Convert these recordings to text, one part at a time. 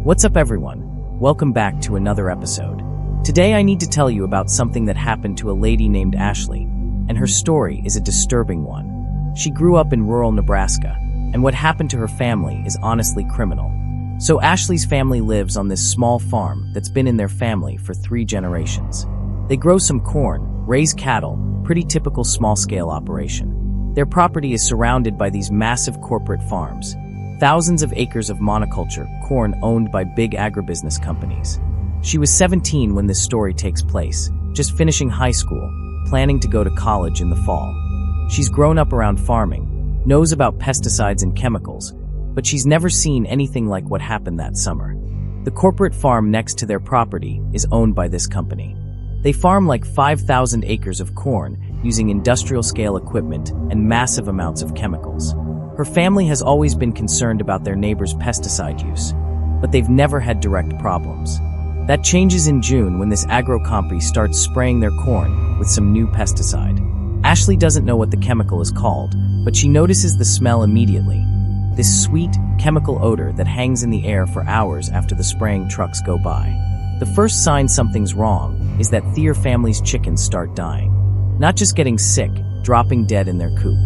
What's up, everyone? Welcome back to another episode. Today I need to tell you about something that happened to a lady named Ashley, and her story is a disturbing one. She grew up in rural Nebraska, and what happened to her family is honestly criminal. So Ashley's family lives on this small farm that's been in their family for 3 generations. They grow some corn, raise cattle, pretty typical small-scale operation. Their property is surrounded by these massive corporate farms. Thousands of acres of monoculture, corn owned by big agribusiness companies. She was 17 when this story takes place, just finishing high school, planning to go to college in the fall. She's grown up around farming, knows about pesticides and chemicals, but she's never seen anything like what happened that summer. The corporate farm next to their property is owned by this company. They farm like 5,000 acres of corn using industrial-scale equipment and massive amounts of chemicals. Her family has always been concerned about their neighbors' pesticide use, but they've never had direct problems. That changes in June when this agro company starts spraying their corn with some new pesticide. Ashley doesn't know what the chemical is called, but she notices the smell immediately. This sweet, chemical odor that hangs in the air for hours after the spraying trucks go by. The first sign something's wrong is that Thier family's chickens start dying. Not just getting sick, dropping dead in their coop.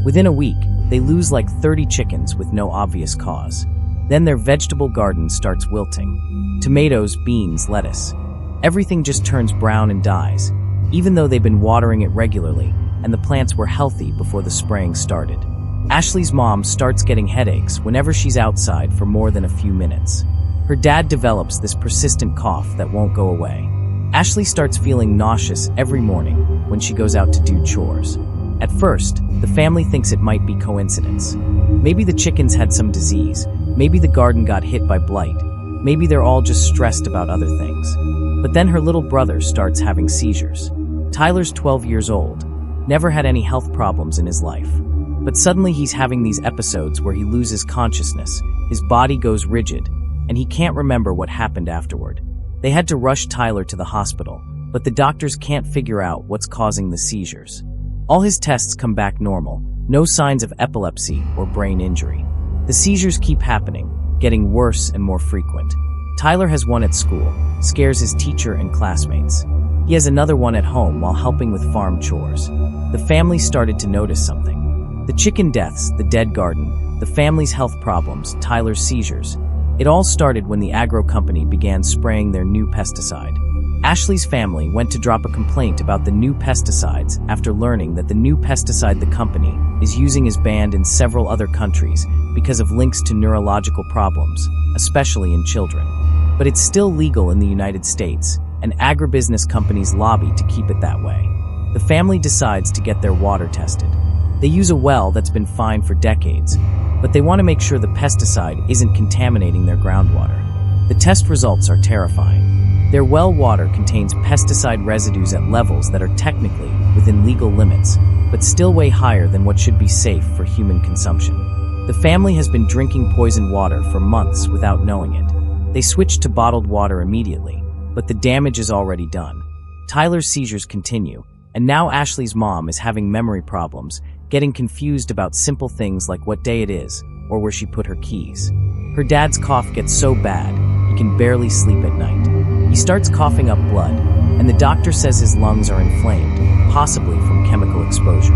Within a week, they lose like 30 chickens with no obvious cause. Then their vegetable garden starts wilting. Tomatoes, beans, lettuce. Everything just turns brown and dies, even though they've been watering it regularly and the plants were healthy before the spraying started. Ashley's mom starts getting headaches whenever she's outside for more than a few minutes. Her dad develops this persistent cough that won't go away. Ashley starts feeling nauseous every morning when she goes out to do chores. At first, the family thinks it might be coincidence. Maybe the chickens had some disease, maybe the garden got hit by blight, maybe they're all just stressed about other things. But then her little brother starts having seizures. Tyler's 12 years old, never had any health problems in his life. But suddenly he's having these episodes where he loses consciousness, his body goes rigid, and he can't remember what happened afterward. They had to rush Tyler to the hospital, but the doctors can't figure out what's causing the seizures. All his tests come back normal, no signs of epilepsy or brain injury. The seizures keep happening, getting worse and more frequent. Tyler has one at school, scares his teacher and classmates. He has another one at home while helping with farm chores. The family started to notice something. The chicken deaths, the dead garden, the family's health problems, Tyler's seizures. It all started when the agro company began spraying their new pesticide. Ashley's family went to drop a complaint about the new pesticides after learning that the new pesticide the company is using is banned in several other countries because of links to neurological problems, especially in children. But it's still legal in the United States, and agribusiness companies lobby to keep it that way. The family decides to get their water tested. They use a well that's been fine for decades, but they want to make sure the pesticide isn't contaminating their groundwater. The test results are terrifying. Their well water contains pesticide residues at levels that are technically within legal limits, but still way higher than what should be safe for human consumption. The family has been drinking poisoned water for months without knowing it. They switched to bottled water immediately, but the damage is already done. Tyler's seizures continue, and now Ashley's mom is having memory problems, getting confused about simple things like what day it is or where she put her keys. Her dad's cough gets so bad, he can barely sleep at night. He starts coughing up blood, and the doctor says his lungs are inflamed, possibly from chemical exposure.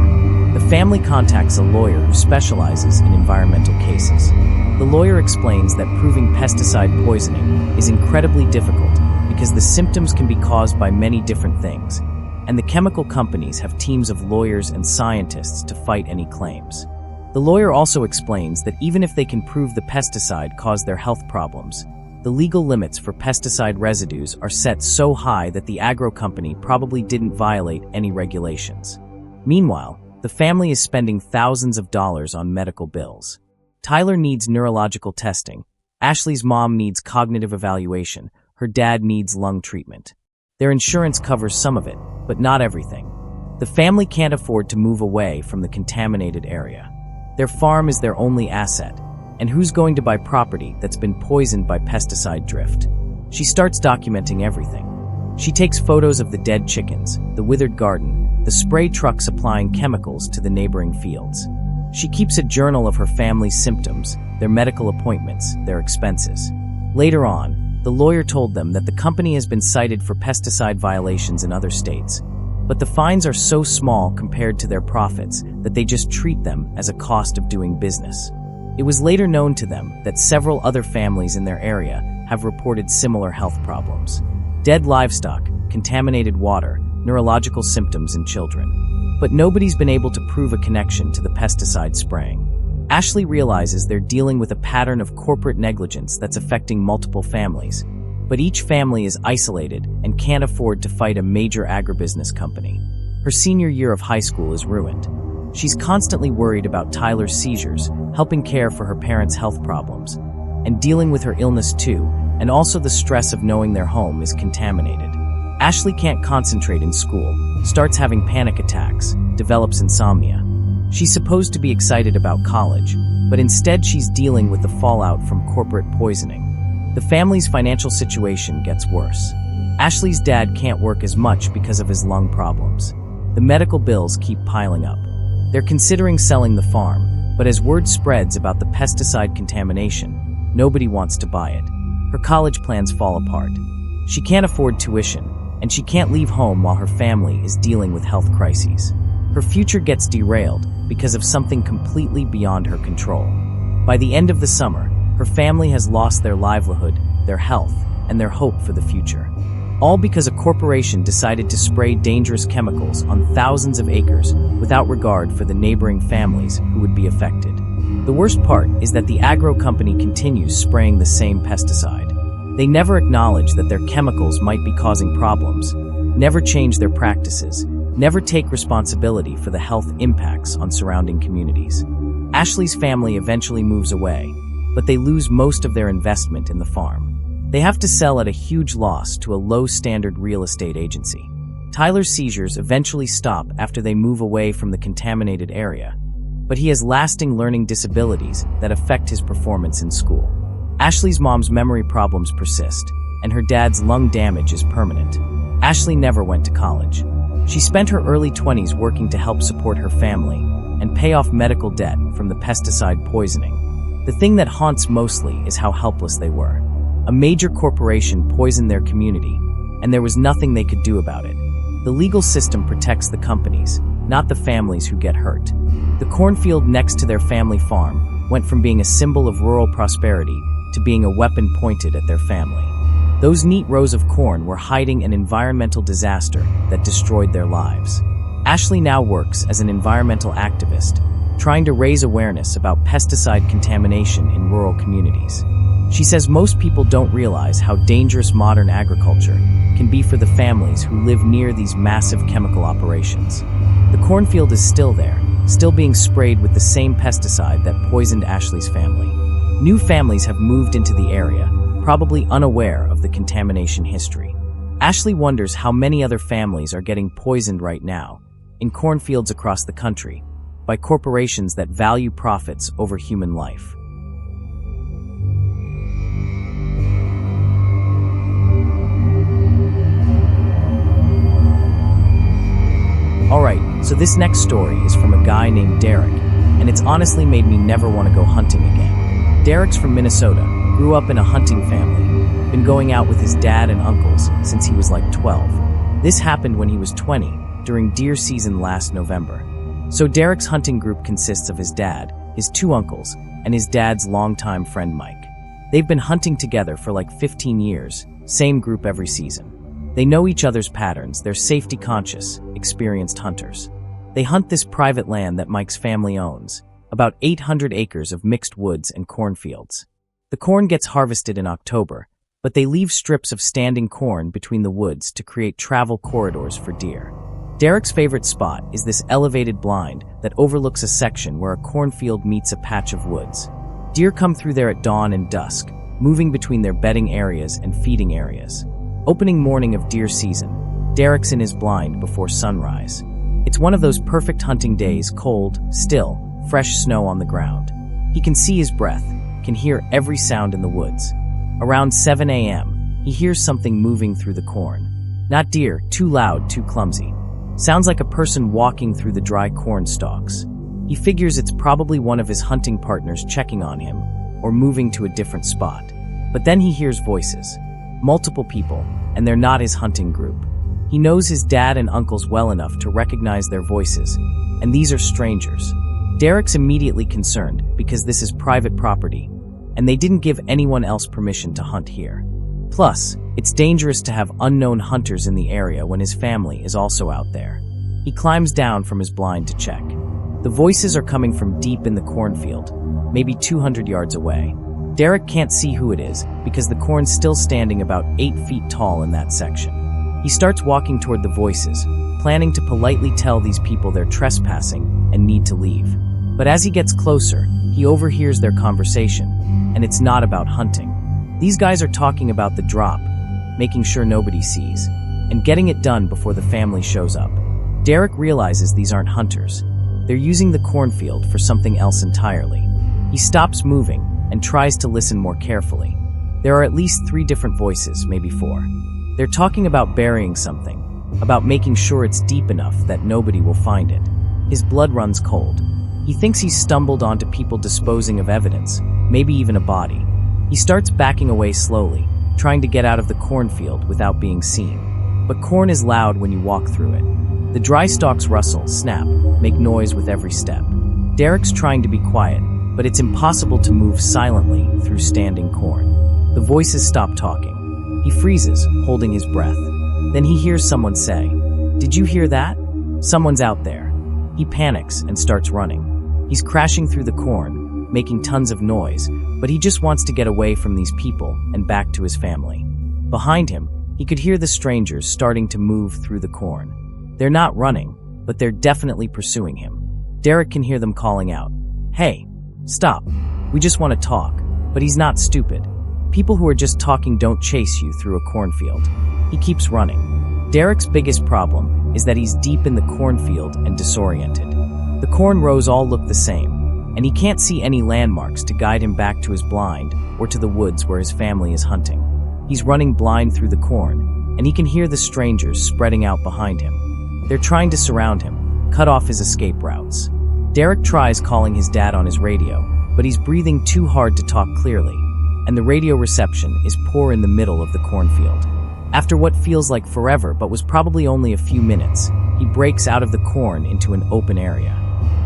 The family contacts a lawyer who specializes in environmental cases. The lawyer explains that proving pesticide poisoning is incredibly difficult because the symptoms can be caused by many different things, and the chemical companies have teams of lawyers and scientists to fight any claims. The lawyer also explains that even if they can prove the pesticide caused their health problems, the legal limits for pesticide residues are set so high that the agro company probably didn't violate any regulations. Meanwhile, the family is spending thousands of dollars on medical bills. Tyler needs neurological testing, Ashley's mom needs cognitive evaluation, her dad needs lung treatment. Their insurance covers some of it, but not everything. The family can't afford to move away from the contaminated area. Their farm is their only asset, and who's going to buy property that's been poisoned by pesticide drift? She starts documenting everything. She takes photos of the dead chickens, the withered garden, the spray trucks applying chemicals to the neighboring fields. She keeps a journal of her family's symptoms, their medical appointments, their expenses. Later on, the lawyer told them that the company has been cited for pesticide violations in other states, but the fines are so small compared to their profits that they just treat them as a cost of doing business. It was later known to them that several other families in their area have reported similar health problems. Dead livestock, contaminated water, neurological symptoms in children. But nobody's been able to prove a connection to the pesticide spraying. Ashley realizes they're dealing with a pattern of corporate negligence that's affecting multiple families, but each family is isolated and can't afford to fight a major agribusiness company. Her senior year of high school is ruined. She's constantly worried about Tyler's seizures, helping care for her parents' health problems, and dealing with her illness too, and also the stress of knowing their home is contaminated. Ashley can't concentrate in school, starts having panic attacks, develops insomnia. She's supposed to be excited about college, but instead she's dealing with the fallout from corporate poisoning. The family's financial situation gets worse. Ashley's dad can't work as much because of his lung problems. The medical bills keep piling up. They're considering selling the farm, but as word spreads about the pesticide contamination, nobody wants to buy it. Her college plans fall apart. She can't afford tuition, and she can't leave home while her family is dealing with health crises. Her future gets derailed because of something completely beyond her control. By the end of the summer, her family has lost their livelihood, their health, and their hope for the future. All because a corporation decided to spray dangerous chemicals on thousands of acres without regard for the neighboring families who would be affected. The worst part is that the agro company continues spraying the same pesticide. They never acknowledge that their chemicals might be causing problems, never change their practices, never take responsibility for the health impacts on surrounding communities. Ashley's family eventually moves away, but they lose most of their investment in the farm. They have to sell at a huge loss to a low-standard real estate agency. Tyler's seizures eventually stop after they move away from the contaminated area, but he has lasting learning disabilities that affect his performance in school. Ashley's mom's memory problems persist, and her dad's lung damage is permanent. Ashley never went to college. She spent her early 20s working to help support her family and pay off medical debt from the pesticide poisoning. The thing that haunts mostly is how helpless they were. A major corporation poisoned their community, and there was nothing they could do about it. The legal system protects the companies, not the families who get hurt. The cornfield next to their family farm went from being a symbol of rural prosperity to being a weapon pointed at their family. Those neat rows of corn were hiding an environmental disaster that destroyed their lives. Ashley now works as an environmental activist, trying to raise awareness about pesticide contamination in rural communities. She says most people don't realize how dangerous modern agriculture can be for the families who live near these massive chemical operations. The cornfield is still there, still being sprayed with the same pesticide that poisoned Ashley's family. New families have moved into the area, probably unaware of the contamination history. Ashley wonders how many other families are getting poisoned right now, in cornfields across the country, by corporations that value profits over human life. Alright, so this next story is from a guy named Derek, and it's honestly made me never want to go hunting again. Derek's from Minnesota, grew up in a hunting family, been going out with his dad and uncles since he was like 12. This happened when he was 20, during deer season last November. So Derek's hunting group consists of his dad, his two uncles, and his dad's longtime friend Mike. They've been hunting together for like 15 years, same group every season. They know each other's patterns, they're safety conscious, experienced hunters. They hunt this private land that Mike's family owns, about 800 acres of mixed woods and cornfields. The corn gets harvested in October, but they leave strips of standing corn between the woods to create travel corridors for deer. Derek's favorite spot is this elevated blind that overlooks a section where a cornfield meets a patch of woods. Deer come through there at dawn and dusk, moving between their bedding areas and feeding areas. Opening morning of deer season, Derek's in his blind before sunrise. It's one of those perfect hunting days, cold, still, fresh snow on the ground. He can see his breath, can hear every sound in the woods. Around 7 a.m., he hears something moving through the corn. Not deer, too loud, too clumsy. Sounds like a person walking through the dry corn stalks. He figures it's probably one of his hunting partners checking on him, or moving to a different spot. But then he hears voices. Multiple people, and they're not his hunting group. He knows his dad and uncles well enough to recognize their voices, and these are strangers. Derek's immediately concerned because this is private property, and they didn't give anyone else permission to hunt here. Plus, it's dangerous to have unknown hunters in the area when his family is also out there. He climbs down from his blind to check. The voices are coming from deep in the cornfield, maybe 200 yards away. Derek can't see who it is because the corn's still standing about 8 feet tall in that section. He starts walking toward the voices, planning to politely tell these people they're trespassing and need to leave. But as he gets closer, he overhears their conversation, and it's not about hunting. These guys are talking about the drop, making sure nobody sees, and getting it done before the family shows up. Derek realizes these aren't hunters. They're using the cornfield for something else entirely. He stops moving and tries to listen more carefully. There are at least 3 different voices, maybe 4. They're talking about burying something, about making sure it's deep enough that nobody will find it. His blood runs cold. He thinks he's stumbled onto people disposing of evidence, maybe even a body. He starts backing away slowly, trying to get out of the cornfield without being seen. But corn is loud when you walk through it. The dry stalks rustle, snap, make noise with every step. Derek's trying to be quiet, but it's impossible to move silently through standing corn. The voices stop talking. He freezes, holding his breath. Then he hears someone say, "Did you hear that? Someone's out there." He panics and starts running. He's crashing through the corn, making tons of noise, but he just wants to get away from these people and back to his family. Behind him, he could hear the strangers starting to move through the corn. They're not running, but they're definitely pursuing him. Derek can hear them calling out, "Hey, stop. We just want to talk." But he's not stupid. People who are just talking don't chase you through a cornfield. He keeps running. Derek's biggest problem is that he's deep in the cornfield and disoriented. The corn rows all look the same, and he can't see any landmarks to guide him back to his blind or to the woods where his family is hunting. He's running blind through the corn, and he can hear the strangers spreading out behind him. They're trying to surround him, cut off his escape routes. Derek tries calling his dad on his radio, but he's breathing too hard to talk clearly, and the radio reception is poor in the middle of the cornfield. After what feels like forever but was probably only a few minutes, he breaks out of the corn into an open area.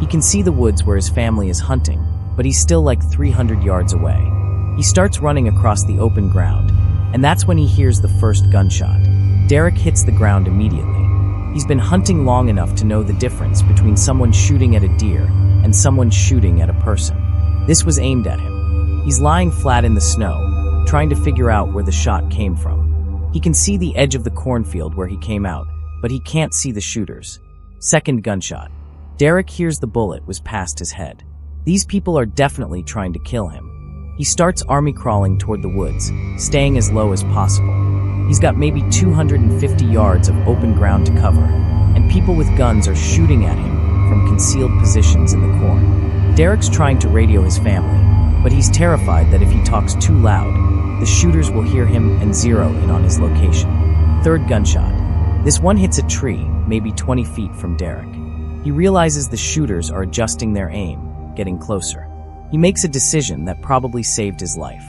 He can see the woods where his family is hunting, but he's still like 300 yards away. He starts running across the open ground, and that's when he hears the first gunshot. Derek hits the ground immediately. He's been hunting long enough to know the difference between someone shooting at a deer and someone shooting at a person. This was aimed at him. He's lying flat in the snow, trying to figure out where the shot came from. He can see the edge of the cornfield where he came out, but he can't see the shooters. Second gunshot. Derek hears the bullet was past his head. These people are definitely trying to kill him. He starts army crawling toward the woods, staying as low as possible. He's got maybe 250 yards of open ground to cover, and people with guns are shooting at him from concealed positions in the corn. Derek's trying to radio his family, but he's terrified that if he talks too loud, the shooters will hear him and zero in on his location. Third gunshot. This one hits a tree, maybe 20 feet from Derek. He realizes the shooters are adjusting their aim, getting closer. He makes a decision that probably saved his life.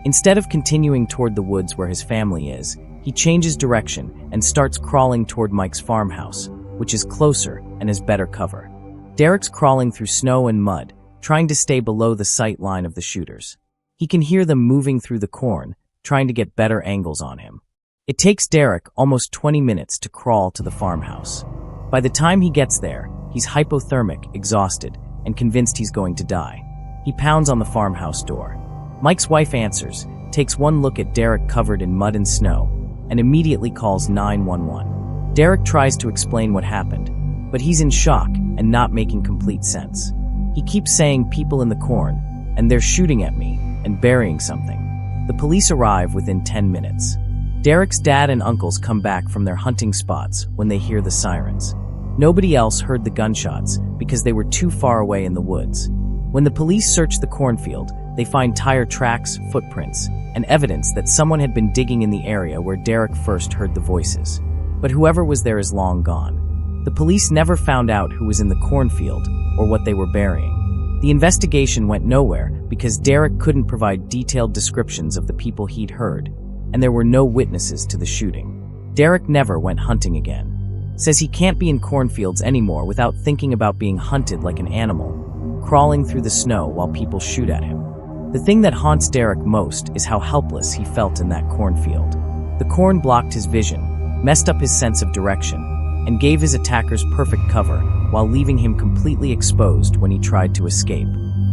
Instead of continuing toward the woods where his family is, he changes direction and starts crawling toward Mike's farmhouse, which is closer and has better cover. Derek's crawling through snow and mud, trying to stay below the sight line of the shooters. He can hear them moving through the corn, trying to get better angles on him. It takes Derek almost 20 minutes to crawl to the farmhouse. By the time he gets there, he's hypothermic, exhausted, and convinced he's going to die. He pounds on the farmhouse door. Mike's wife answers, takes one look at Derek covered in mud and snow, and immediately calls 911. Derek tries to explain what happened, but he's in shock and not making complete sense. He keeps saying people in the corn, and they're shooting at me, and burying something. The police arrive within 10 minutes. Derek's dad and uncles come back from their hunting spots when they hear the sirens. Nobody else heard the gunshots because they were too far away in the woods. When the police search the cornfield, they find tire tracks, footprints, and evidence that someone had been digging in the area where Derek first heard the voices. But whoever was there is long gone. The police never found out who was in the cornfield or what they were burying. The investigation went nowhere because Derek couldn't provide detailed descriptions of the people he'd heard, and there were no witnesses to the shooting. Derek never went hunting again. Says he can't be in cornfields anymore without thinking about being hunted like an animal, crawling through the snow while people shoot at him. The thing that haunts Derek most is how helpless he felt in that cornfield. The corn blocked his vision, messed up his sense of direction, and gave his attackers perfect cover while leaving him completely exposed when he tried to escape.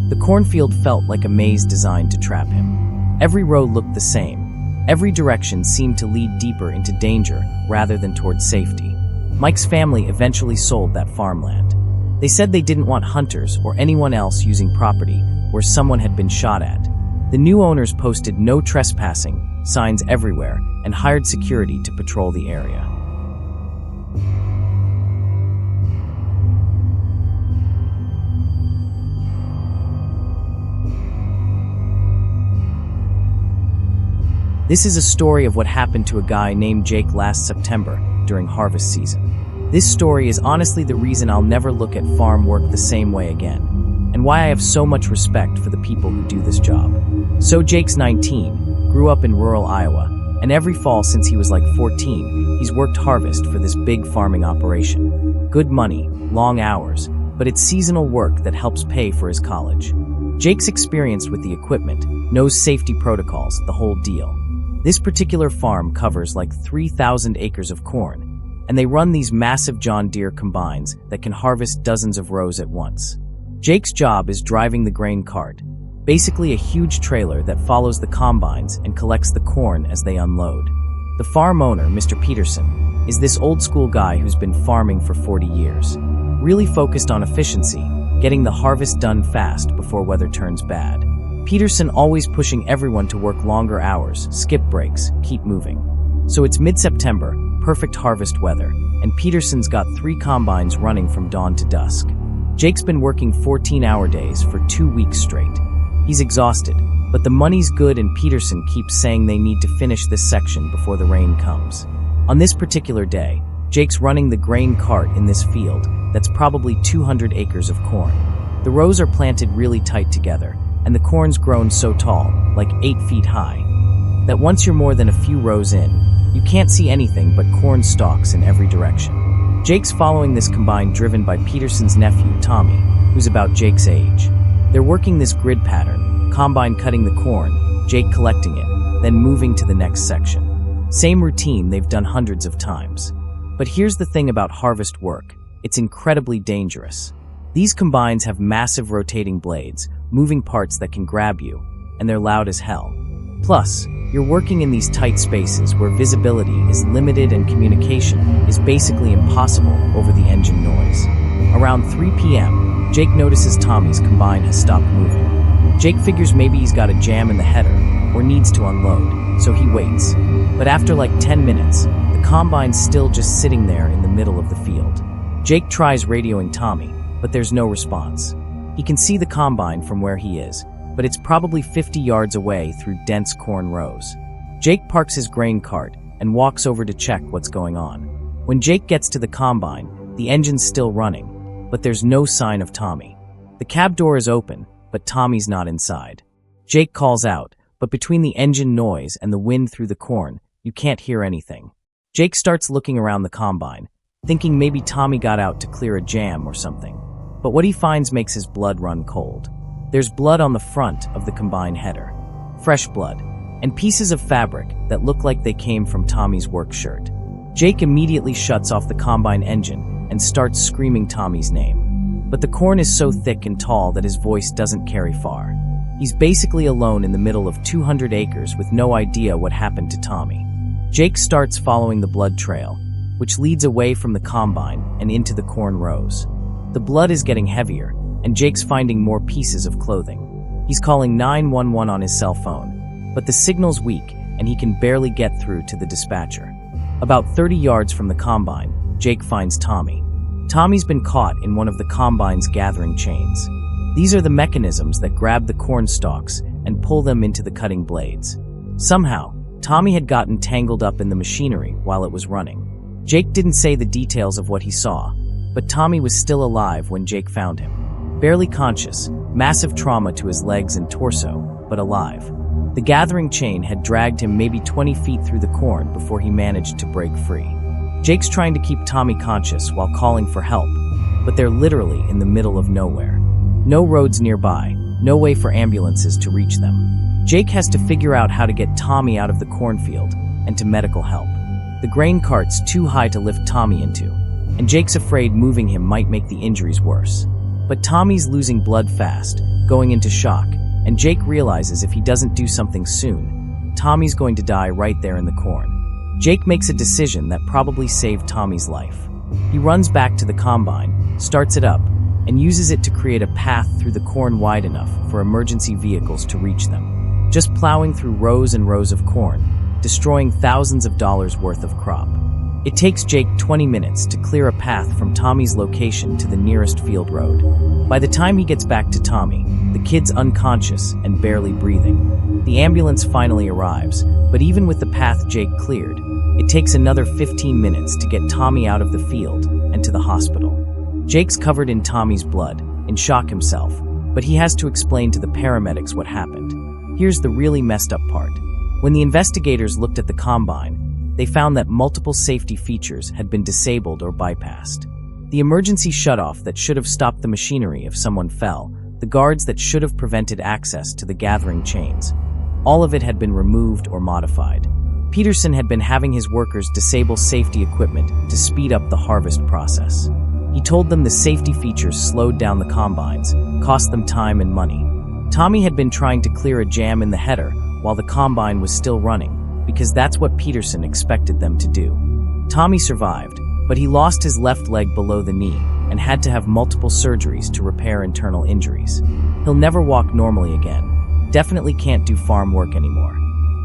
The cornfield felt like a maze designed to trap him. Every road looked the same. Every direction seemed to lead deeper into danger rather than towards safety. Mike's family eventually sold that farmland. They said they didn't want hunters or anyone else using property where someone had been shot at. The new owners posted no trespassing signs everywhere and hired security to patrol the area. This is a story of what happened to a guy named Jake last September during harvest season. This story is honestly the reason I'll never look at farm work the same way again, and why I have so much respect for the people who do this job. So Jake's 19, grew up in rural Iowa, and every fall since he was like 14, he's worked harvest for this big farming operation. Good money, long hours, but it's seasonal work that helps pay for his college. Jake's experienced with the equipment, knows safety protocols, the whole deal. This particular farm covers like 3,000 acres of corn, and they run these massive John Deere combines that can harvest dozens of rows at once. Jake's job is driving the grain cart, basically a huge trailer that follows the combines and collects the corn as they unload. The farm owner, Mr. Peterson, is this old-school guy who's been farming for 40 years, really focused on efficiency, getting the harvest done fast before weather turns bad. Peterson always pushing everyone to work longer hours, skip breaks, keep moving. So it's mid-September, perfect harvest weather, and Peterson's got 3 combines running from dawn to dusk. Jake's been working 14-hour days for 2 weeks straight. He's exhausted, but the money's good and Peterson keeps saying they need to finish this section before the rain comes. On this particular day, Jake's running the grain cart in this field that's probably 200 acres of corn. The rows are planted really tight together, and the corn's grown so tall, like 8 feet high, that once you're more than a few rows in, you can't see anything but corn stalks in every direction. Jake's following this combine driven by Peterson's nephew, Tommy, who's about Jake's age. They're working this grid pattern, combine cutting the corn, Jake collecting it, then moving to the next section. Same routine they've done hundreds of times. But here's the thing about harvest work, it's incredibly dangerous. These combines have massive rotating blades, moving parts that can grab you, and they're loud as hell. Plus, you're working in these tight spaces where visibility is limited and communication is basically impossible over the engine noise. Around 3 p.m., Jake notices Tommy's combine has stopped moving. Jake figures maybe he's got a jam in the header or needs to unload, so he waits. But after like 10 minutes, the combine's still just sitting there in the middle of the field. Jake tries radioing Tommy, but there's no response. He can see the combine from where he is, but it's probably 50 yards away through dense corn rows. Jake parks his grain cart and walks over to check what's going on. When Jake gets to the combine, the engine's still running, but there's no sign of Tommy. The cab door is open, but Tommy's not inside. Jake calls out, but between the engine noise and the wind through the corn, you can't hear anything. Jake starts looking around the combine, thinking maybe Tommy got out to clear a jam or something. But what he finds makes his blood run cold. There's blood on the front of the combine header. Fresh blood, and pieces of fabric that look like they came from Tommy's work shirt. Jake immediately shuts off the combine engine and starts screaming Tommy's name. But the corn is so thick and tall that his voice doesn't carry far. He's basically alone in the middle of 200 acres with no idea what happened to Tommy. Jake starts following the blood trail, which leads away from the combine and into the corn rows. The blood is getting heavier, and Jake's finding more pieces of clothing. He's calling 911 on his cell phone, but the signal's weak and he can barely get through to the dispatcher. About 30 yards from the combine, Jake finds Tommy. Tommy's been caught in one of the combine's gathering chains. These are the mechanisms that grab the corn stalks and pull them into the cutting blades. Somehow, Tommy had gotten tangled up in the machinery while it was running. Jake didn't say the details of what he saw, but Tommy was still alive when Jake found him. barely conscious, massive trauma to his legs and torso, but alive. The gathering chain had dragged him maybe 20 feet through the corn before he managed to break free. Jake's trying to keep Tommy conscious while calling for help, but they're literally in the middle of nowhere. No roads nearby, no way for ambulances to reach them. Jake has to figure out how to get Tommy out of the cornfield and to medical help. The grain cart's too high to lift Tommy into, and Jake's afraid moving him might make the injuries worse. But Tommy's losing blood fast, going into shock, and Jake realizes if he doesn't do something soon, Tommy's going to die right there in the corn. Jake makes a decision that probably saved Tommy's life. He runs back to the combine, starts it up, and uses it to create a path through the corn wide enough for emergency vehicles to reach them, just plowing through rows and rows of corn, destroying thousands of dollars worth of crop. It takes Jake 20 minutes to clear a path from Tommy's location to the nearest field road. By the time he gets back to Tommy, the kid's unconscious and barely breathing. The ambulance finally arrives, but even with the path Jake cleared, it takes another 15 minutes to get Tommy out of the field and to the hospital. Jake's covered in Tommy's blood, in shock himself, but he has to explain to the paramedics what happened. Here's the really messed up part. When the investigators looked at the combine, they found that multiple safety features had been disabled or bypassed. The emergency shutoff that should have stopped the machinery if someone fell, the guards that should have prevented access to the gathering chains, all of it had been removed or modified. Peterson had been having his workers disable safety equipment to speed up the harvest process. He told them the safety features slowed down the combines, cost them time and money. Tommy had been trying to clear a jam in the header while the combine was still running, because that's what Peterson expected them to do. Tommy survived, but he lost his left leg below the knee and had to have multiple surgeries to repair internal injuries. He'll never walk normally again. Definitely can't do farm work anymore.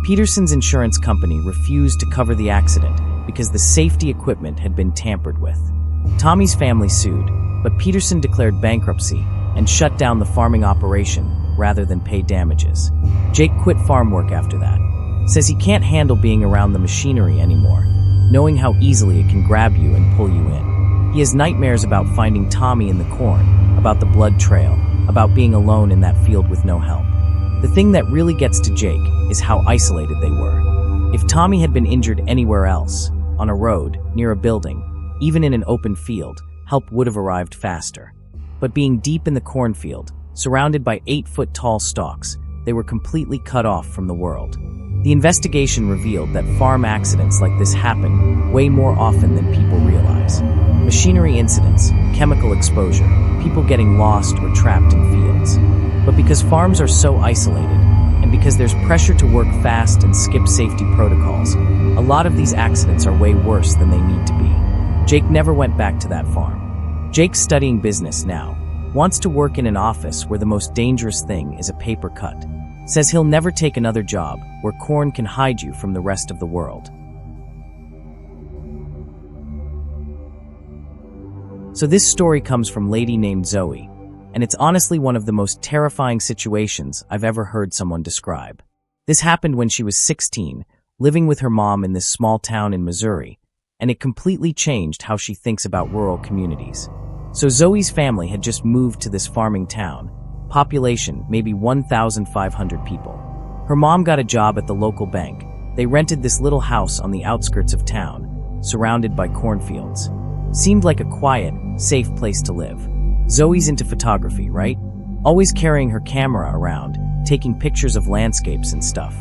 Peterson's insurance company refused to cover the accident because the safety equipment had been tampered with. Tommy's family sued, but Peterson declared bankruptcy and shut down the farming operation rather than pay damages. Jake quit farm work after that. Says he can't handle being around the machinery anymore, knowing how easily it can grab you and pull you in. He has nightmares about finding Tommy in the corn, about the blood trail, about being alone in that field with no help. The thing that really gets to Jake is how isolated they were. If Tommy had been injured anywhere else, on a road, near a building, even in an open field, help would have arrived faster. But being deep in the cornfield, surrounded by 8-foot-tall stalks, they were completely cut off from the world. The investigation revealed that farm accidents like this happen way more often than people realize. Machinery incidents, chemical exposure, people getting lost or trapped in fields. But because farms are so isolated, and because there's pressure to work fast and skip safety protocols, a lot of these accidents are way worse than they need to be. Jake never went back to that farm. Jake's studying business now, wants to work in an office where the most dangerous thing is a paper cut. Says he'll never take another job where corn can hide you from the rest of the world. So this story comes from a lady named Zoe, and it's honestly one of the most terrifying situations I've ever heard someone describe. This happened when she was 16, living with her mom in this small town in Missouri, and it completely changed how she thinks about rural communities. So Zoe's family had just moved to this farming town, population maybe 1,500 people. Her mom got a job at the local bank. They rented this little house on the outskirts of town, surrounded by cornfields. Seemed like a quiet, safe place to live. Zoe's into photography, right? Always carrying her camera around, taking pictures of landscapes and stuff.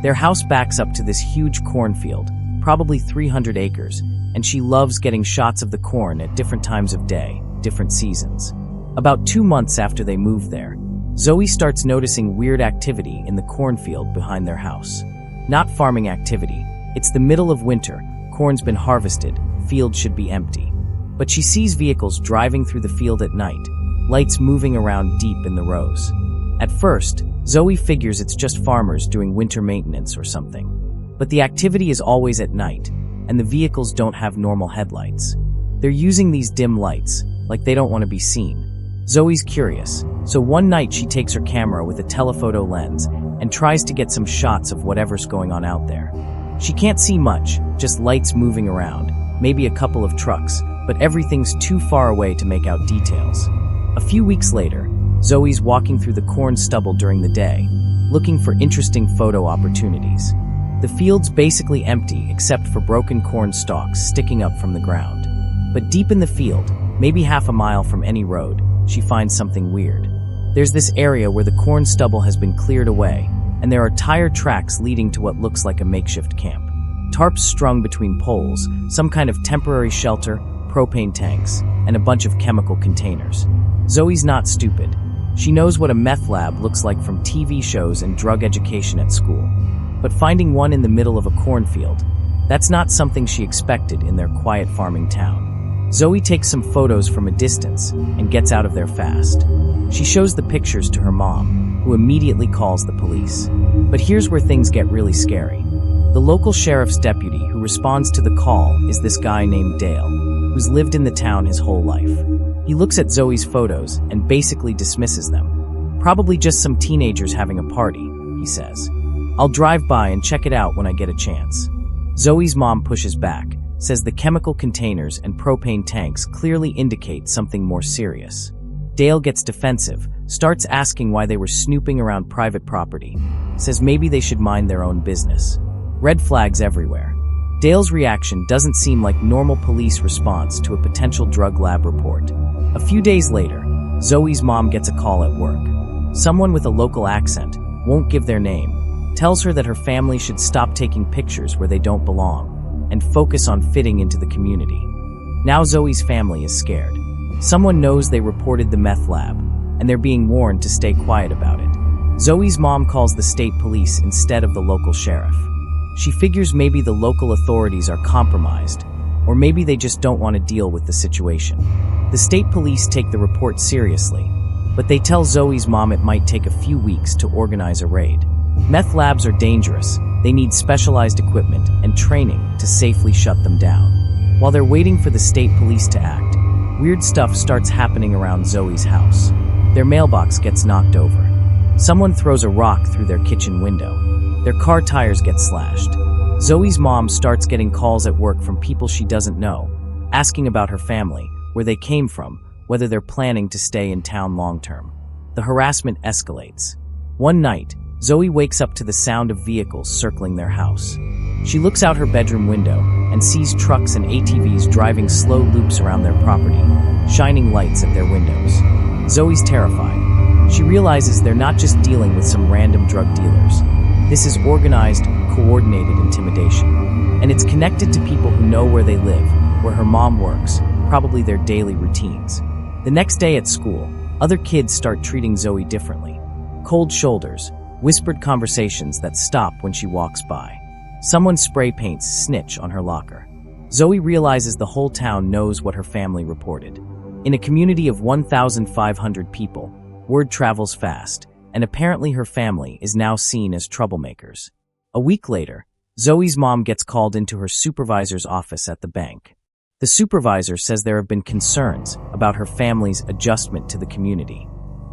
Their house backs up to this huge cornfield, probably 300 acres, and she loves getting shots of the corn at different times of day, different seasons. About 2 months after they moved there, Zoe starts noticing weird activity in the cornfield behind their house. Not farming activity. It's the middle of winter, corn's been harvested, fields should be empty. But she sees vehicles driving through the field at night, lights moving around deep in the rows. At first, Zoe figures it's just farmers doing winter maintenance or something. But the activity is always at night, and the vehicles don't have normal headlights. They're using these dim lights, like they don't want to be seen. Zoe's curious, so one night she takes her camera with a telephoto lens and tries to get some shots of whatever's going on out there. She can't see much, just lights moving around, maybe a couple of trucks, but everything's too far away to make out details. A few weeks later, Zoe's walking through the corn stubble during the day, looking for interesting photo opportunities. The field's basically empty except for broken corn stalks sticking up from the ground. But deep in the field, maybe half a mile from any road, she finds something weird. There's this area where the corn stubble has been cleared away, and there are tire tracks leading to what looks like a makeshift camp. Tarps strung between poles, some kind of temporary shelter, propane tanks, and a bunch of chemical containers. Zoe's not stupid. She knows what a meth lab looks like from TV shows and drug education at school. But finding one in the middle of a cornfield, that's not something she expected in their quiet farming town. Zoe takes some photos from a distance and gets out of there fast. She shows the pictures to her mom, who immediately calls the police. But here's where things get really scary. The local sheriff's deputy who responds to the call is this guy named Dale, who's lived in the town his whole life. He looks at Zoe's photos and basically dismisses them. Probably just some teenagers having a party, he says. I'll drive by and check it out when I get a chance. Zoe's mom pushes back, says the chemical containers and propane tanks clearly indicate something more serious. Dale gets defensive, starts asking why they were snooping around private property, says maybe they should mind their own business. Red flags everywhere. Dale's reaction doesn't seem like normal police response to a potential drug lab report. A few days later, Zoe's mom gets a call at work. Someone with a local accent, won't give their name, tells her that her family should stop taking pictures where they don't belong and focus on fitting into the community. Now Zoe's family is scared. Someone knows they reported the meth lab, and they're being warned to stay quiet about it. Zoe's mom calls the state police instead of the local sheriff. She figures maybe the local authorities are compromised, or maybe they just don't want to deal with the situation. The state police take the report seriously, but they tell Zoe's mom it might take a few weeks to organize a raid. Meth labs are dangerous. They need specialized equipment and training to safely shut them down. While they're waiting for the state police to act, weird stuff starts happening around Zoe's house. Their mailbox gets knocked over. Someone throws a rock through their kitchen window. Their car tires get slashed. Zoe's mom starts getting calls at work from people she doesn't know, asking about her family, where they came from, whether they're planning to stay in town long term. The harassment escalates. One night, Zoe wakes up to the sound of vehicles circling their house. She looks out her bedroom window and sees trucks and ATVs driving slow loops around their property, shining lights at their windows. Zoe's terrified. She realizes they're not just dealing with some random drug dealers. This is organized, coordinated intimidation. And it's connected to people who know where they live, where her mom works, probably their daily routines. The next day at school, other kids start treating Zoe differently. Cold shoulders, whispered conversations that stop when she walks by. Someone spray paints snitch on her locker. Zoe realizes the whole town knows what her family reported. In a community of 1,500 people, word travels fast, and apparently her family is now seen as troublemakers. A week later, Zoe's mom gets called into her supervisor's office at the bank. The supervisor says there have been concerns about her family's adjustment to the community.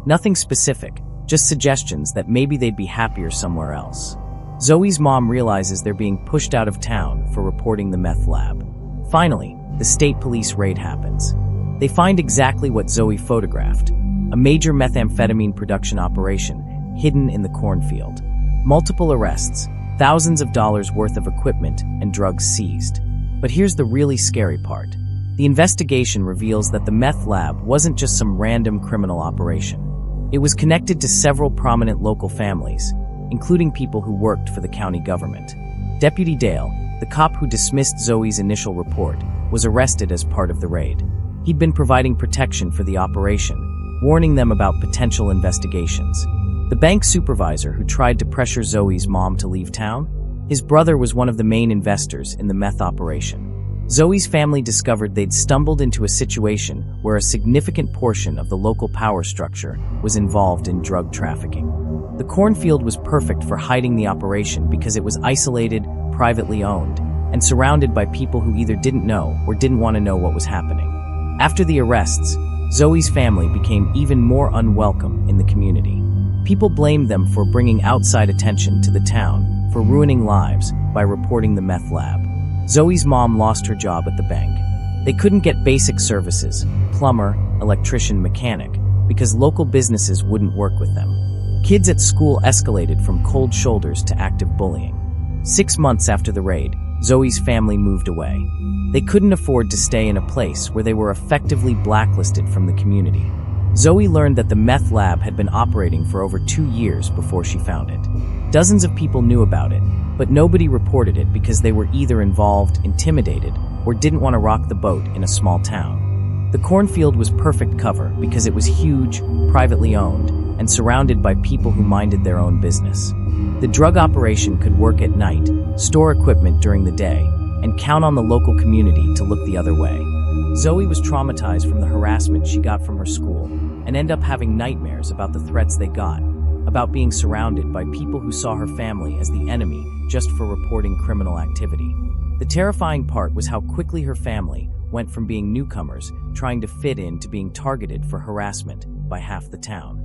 Nothing specific, just suggestions that maybe they'd be happier somewhere else. Zoe's mom realizes they're being pushed out of town for reporting the meth lab. Finally, the state police raid happens. They find exactly what Zoe photographed, a major methamphetamine production operation hidden in the cornfield. Multiple arrests, thousands of dollars worth of equipment and drugs seized. But here's the really scary part. The investigation reveals that the meth lab wasn't just some random criminal operation. It was connected to several prominent local families, including people who worked for the county government. Deputy Dale, the cop who dismissed Zoe's initial report, was arrested as part of the raid. He'd been providing protection for the operation, warning them about potential investigations. The bank supervisor who tried to pressure Zoe's mom to leave town? His brother was one of the main investors in the meth operation. Zoe's family discovered they'd stumbled into a situation where a significant portion of the local power structure was involved in drug trafficking. The cornfield was perfect for hiding the operation because it was isolated, privately owned, and surrounded by people who either didn't know or didn't want to know what was happening. After the arrests, Zoe's family became even more unwelcome in the community. People blamed them for bringing outside attention to the town, for ruining lives by reporting the meth lab. Zoe's mom lost her job at the bank. They couldn't get basic services, plumber, electrician, mechanic, because local businesses wouldn't work with them. Kids at school escalated from cold shoulders to active bullying. 6 months after the raid, Zoe's family moved away. They couldn't afford to stay in a place where they were effectively blacklisted from the community. Zoe learned that the meth lab had been operating for over 2 years before she found it. Dozens of people knew about it, but nobody reported it because they were either involved, intimidated, or didn't want to rock the boat in a small town. The Cornfield was perfect cover because it was huge, privately owned, and surrounded by people who minded their own business. The drug operation could work at night, store equipment during the day, and count on the local community to look the other way. Zoe was traumatized from the harassment she got from her school and ended up having nightmares about the threats they got, about being surrounded by people who saw her family as the enemy just for reporting criminal activity. The terrifying part was how quickly her family went from being newcomers trying to fit in to being targeted for harassment by half the town.